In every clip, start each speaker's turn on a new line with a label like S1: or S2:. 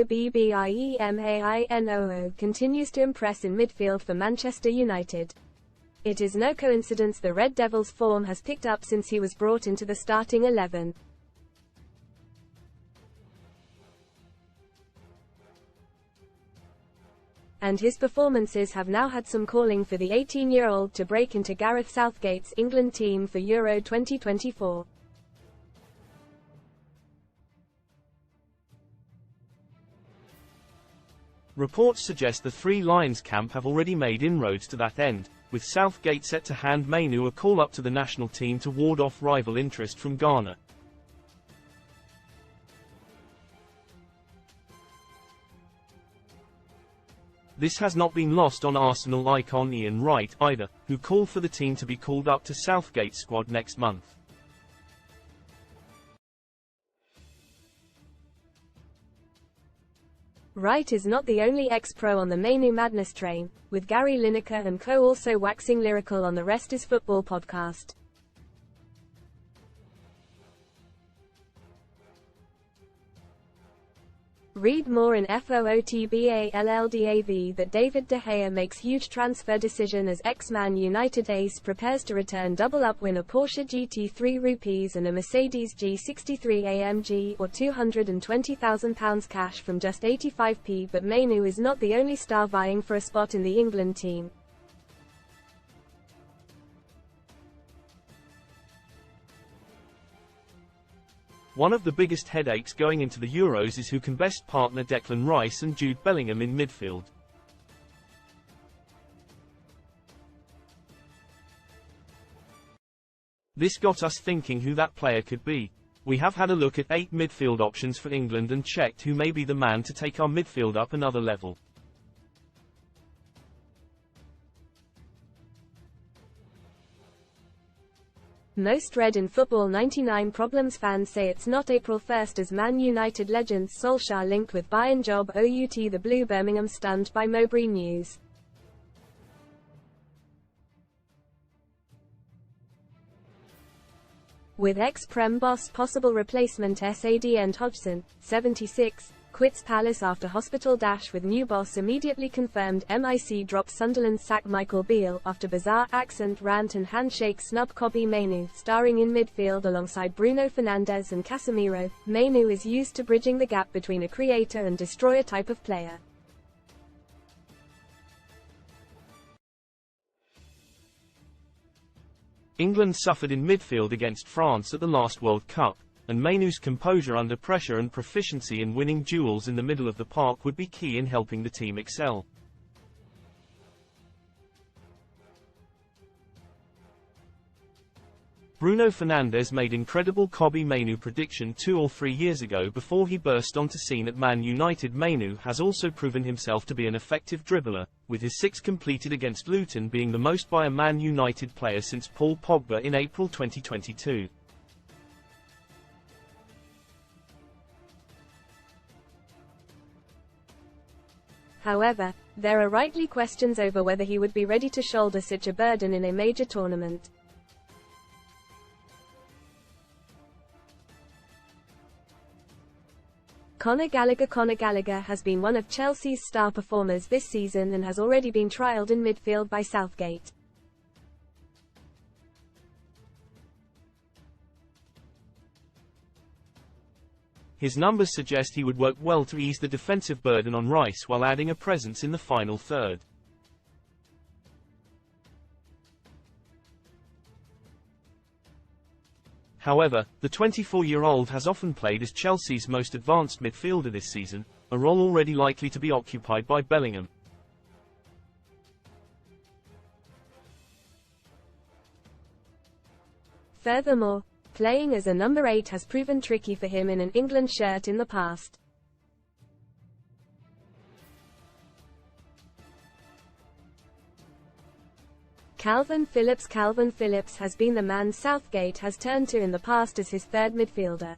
S1: Aubameyang continues to impress in midfield for Manchester United. It is no coincidence the Red Devils' form has picked up since he was brought into the starting 11. And his performances have now had some calling for the 18-year-old to break into Gareth Southgate's England team for Euro 2024.
S2: Reports suggest the Three Lions camp have already made inroads to that end, with Southgate set to hand Mainoo a call-up to the national team to ward off rival interest from Ghana. This has not been lost on Arsenal icon Ian Wright either, who called for the team to be called up to Southgate's squad next month.
S1: Wright is not the only ex-pro on the Mainoo Madness train, with Gary Lineker and co also waxing lyrical on the Rest is Football podcast. Read more in FOOTBALLDAV that David De Gea makes huge transfer decision as ex-Man United ace prepares to return double-up win a Porsche GT3 rupees and a Mercedes G63 AMG or £220,000 cash from just 85p. But Mainoo is not the only star vying for a spot in the England team.
S2: One of the biggest headaches going into the Euros is who can best partner Declan Rice and Jude Bellingham in midfield. This got us thinking who that player could be. We have had a look at 8 midfield options for England and checked who may be the man to take our midfield up another level.
S1: Most read in Football 99 Problems fans say it's not April 1st as Man United legend Solskjaer linked with Bayern job out the blue. Birmingham stunned by Mowbray news. With ex-Prem boss possible replacement Sadn Hodgson, 76, quits Palace after hospital dash with new boss immediately confirmed. MIC drops Sunderland sack Michael Beale after bizarre accent rant and handshake snub. Kobbie Mainoo starring in midfield alongside Bruno Fernandes and Casemiro. Mainoo is used to bridging the gap between a creator and destroyer type of player.
S2: England suffered in midfield against France at the last World Cup, and Mainoo's composure under pressure and proficiency in winning duels in the middle of the park would be key in helping the team excel. Bruno Fernandes made incredible Kobbie Mainoo prediction 2 or 3 years ago before he burst onto scene at Man United. Mainoo has also proven himself to be an effective dribbler, with his 6 completed against Luton being the most by a Man United player since Paul Pogba in April 2022.
S1: However, there are rightly questions over whether he would be ready to shoulder such a burden in a major tournament. Conor Gallagher has been one of Chelsea's star performers this season and has already been trialled in midfield by Southgate.
S2: His numbers suggest he would work well to ease the defensive burden on Rice while adding a presence in the final third. However, the 24-year-old has often played as Chelsea's most advanced midfielder this season, a role already likely to be occupied by Bellingham.
S1: Furthermore, playing as a number 8 has proven tricky for him in an England shirt in the past. Calvin Phillips has been the man Southgate has turned to in the past as his third midfielder.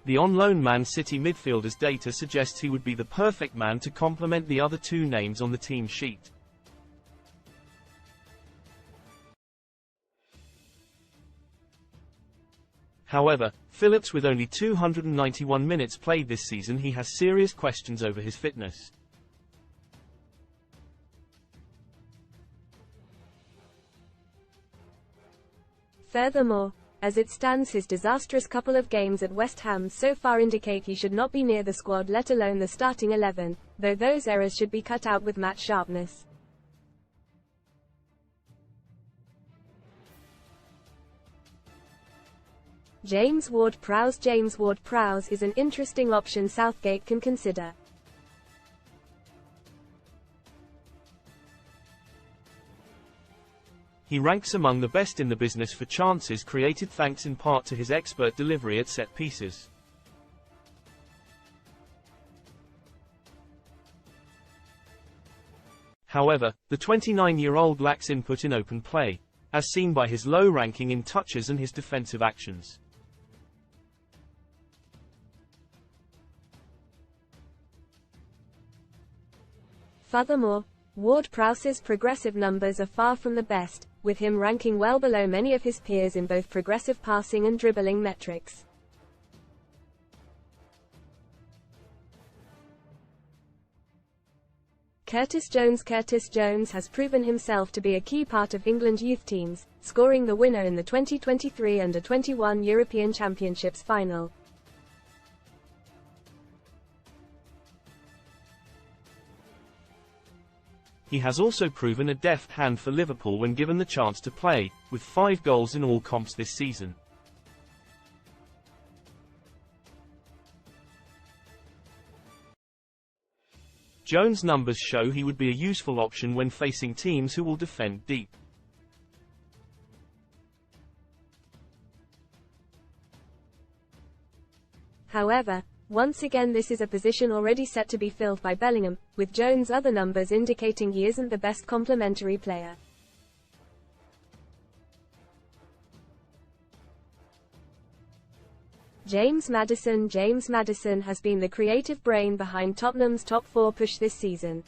S2: The on-loan Man City midfielder's data suggests he would be the perfect man to complement the other 2 names on the team sheet. However, Phillips, with only 291 minutes played this season, he has serious questions over his fitness.
S1: Furthermore, as it stands, his disastrous couple of games at West Ham so far indicate he should not be near the squad, let alone the starting 11, though those errors should be cut out with match sharpness. James Ward-Prowse. James Ward-Prowse is an interesting option Southgate can consider.
S2: He ranks among the best in the business for chances created, thanks in part to his expert delivery at set pieces. However, the 29-year-old lacks input in open play, as seen by his low ranking in touches and his defensive actions.
S1: Furthermore, Ward-Prowse's progressive numbers are far from the best, with him ranking well below many of his peers in both progressive passing and dribbling metrics. Curtis Jones. Curtis Jones has proven himself to be a key part of England youth teams, scoring the winner in the 2023 Under-21 European Championships final.
S2: He has also proven a deft hand for Liverpool when given the chance to play, with 5 goals in all comps this season. Jones' numbers show he would be a useful option when facing teams who will defend deep.
S1: However, once again this is a position already set to be filled by Bellingham, with Jones' other numbers indicating he isn't the best complementary player. James Maddison. James Maddison has been the creative brain behind Tottenham's top 4 push this season.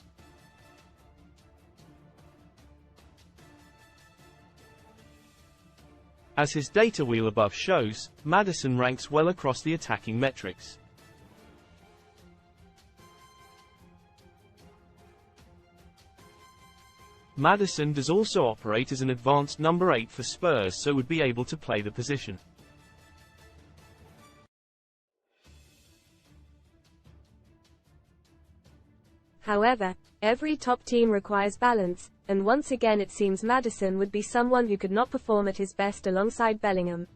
S2: As his data wheel above shows, Maddison ranks well across the attacking metrics. Maddison does also operate as an advanced number 8 for Spurs, so would be able to play the position.
S1: However, every top team requires balance, and once again it seems Maddison would be someone who could not perform at his best alongside Bellingham.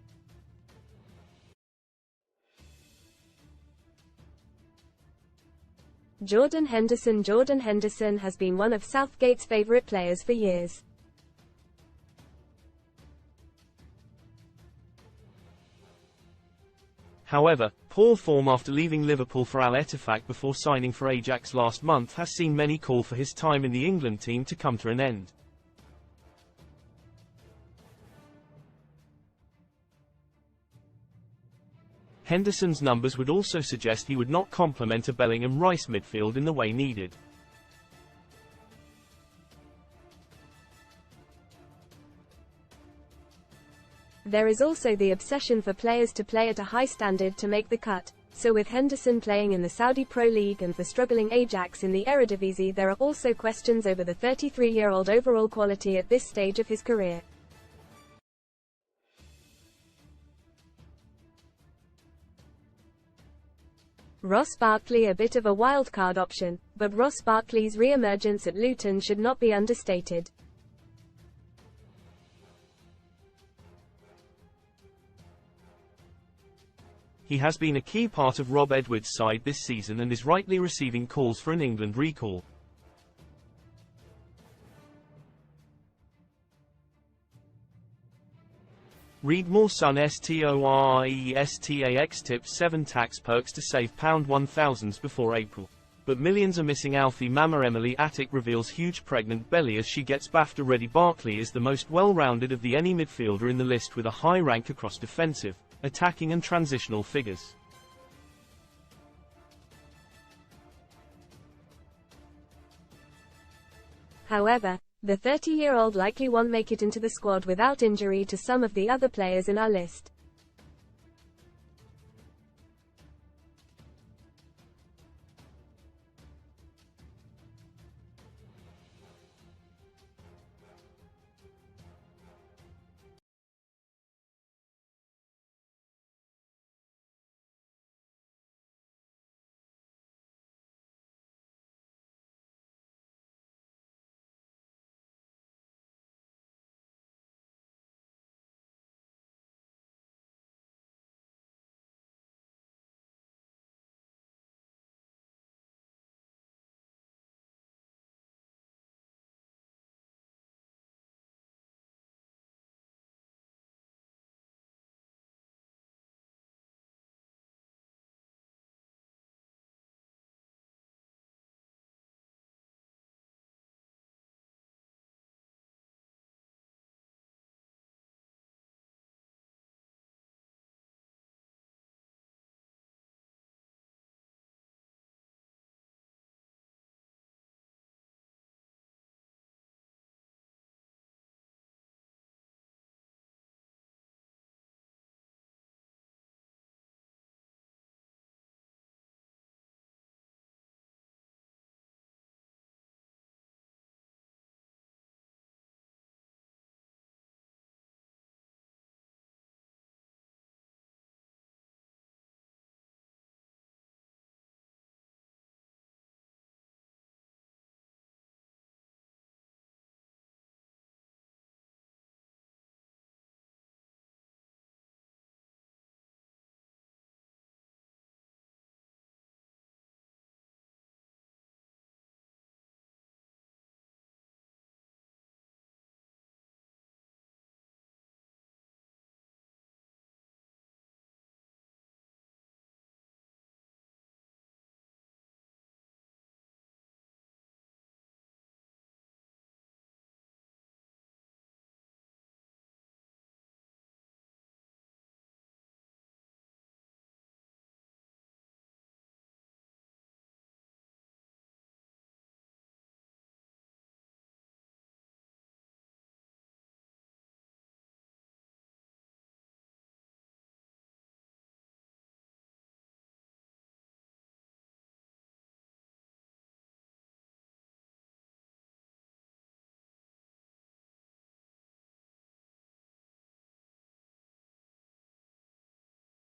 S1: Jordan Henderson. Jordan Henderson has been one of Southgate's favourite players for years.
S2: However, poor form after leaving Liverpool for Al Ettifaq before signing for Ajax last month has seen many call for his time in the England team to come to an end. Henderson's numbers would also suggest he would not complement a Bellingham-Rice midfield in the way needed.
S1: There is also the obsession for players to play at a high standard to make the cut, so with Henderson playing in the Saudi Pro League and the struggling Ajax in the Eredivisie, there are also questions over the 33-year-old overall quality at this stage of his career. Ross Barkley. A bit of a wildcard option, but Ross Barkley's re-emergence at Luton should not be understated.
S2: He has been a key part of Rob Edwards' side this season and is rightly receiving calls for an England recall. Read more. Sun STORESTAX tips 7 tax perks to save £1,000s before April. But millions are missing. Alfie Mama. Emily Attic reveals huge pregnant belly as she gets BAFTA ready. Barkley is the most well-rounded of the any midfielder in the list, with a high rank across defensive, attacking and transitional figures.
S1: However, the 30-year-old likely won't make it into the squad without injury to some of the other players in our list.